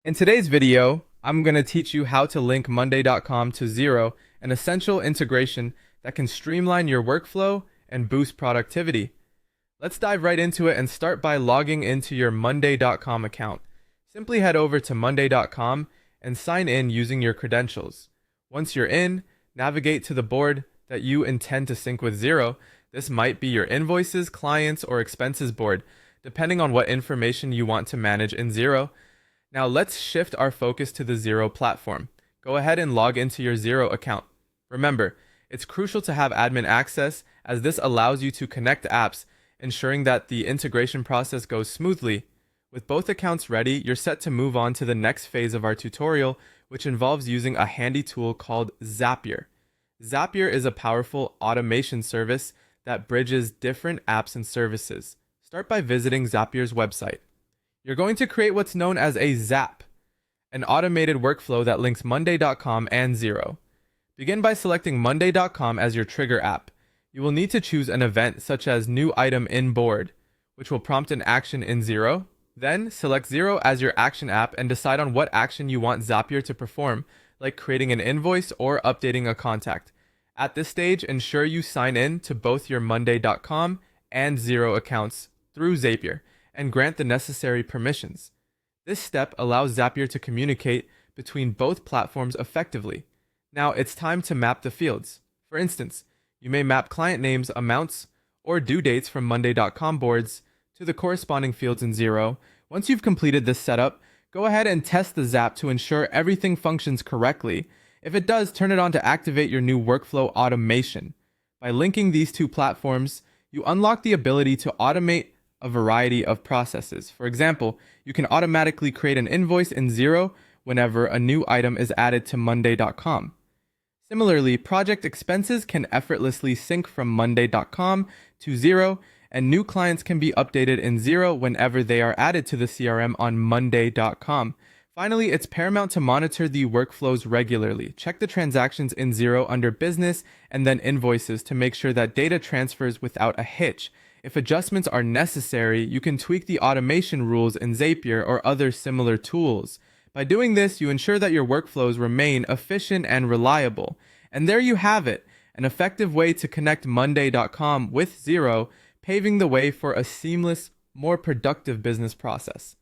In today's video, I'm going to teach you how to link Monday.com to Xero, an essential integration that can streamline your workflow and boost productivity. Let's dive right into it and start by logging into your Monday.com account. Simply head over to Monday.com and sign in using your credentials. Once you're in, navigate to the board that you intend to sync with Xero. This might be your invoices, clients, or expenses board, depending on what information you want to manage in Xero. Now let's shift our focus to the Xero platform. Go ahead and log into your Xero account. Remember, it's crucial to have admin access as this allows you to connect apps, ensuring that the integration process goes smoothly. With both accounts ready, you're set to move on to the next phase of our tutorial, which involves using a handy tool called Zapier. Zapier is a powerful automation service that bridges different apps and services. Start by visiting Zapier's website. You're going to create what's known as a Zap, an automated workflow that links Monday.com and Xero. Begin by selecting Monday.com as your trigger app. You will need to choose an event such as New Item in Board, which will prompt an action in Xero. Then select Xero as your action app and decide on what action you want Zapier to perform, like creating an invoice or updating a contact. At this stage, ensure you sign in to both your Monday.com and Xero accounts through Zapier and grant the necessary permissions. This step allows Zapier to communicate between both platforms effectively. Now it's time to map the fields. For instance, you may map client names, amounts, or due dates from Monday.com boards to the corresponding fields in Xero. Once you've completed this setup, go ahead and test the Zap to ensure everything functions correctly. If it does, turn it on to activate your new workflow automation. By linking these two platforms, you unlock the ability to automate a variety of processes. For example, you can automatically create an invoice in Xero whenever a new item is added to Monday.com. Similarly, project expenses can effortlessly sync from Monday.com to Xero, and new clients can be updated in Xero whenever they are added to the CRM on Monday.com. Finally, it's paramount to monitor the workflows regularly. Check the transactions in Xero under Business and then Invoices to make sure that data transfers without a hitch. If adjustments are necessary, you can tweak the automation rules in Zapier or other similar tools. By doing this, you ensure that your workflows remain efficient and reliable. And there you have it, an effective way to connect Monday.com with Xero, paving the way for a seamless, more productive business process.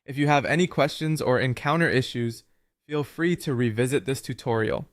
If you have any questions or encounter issues, feel free to revisit this tutorial.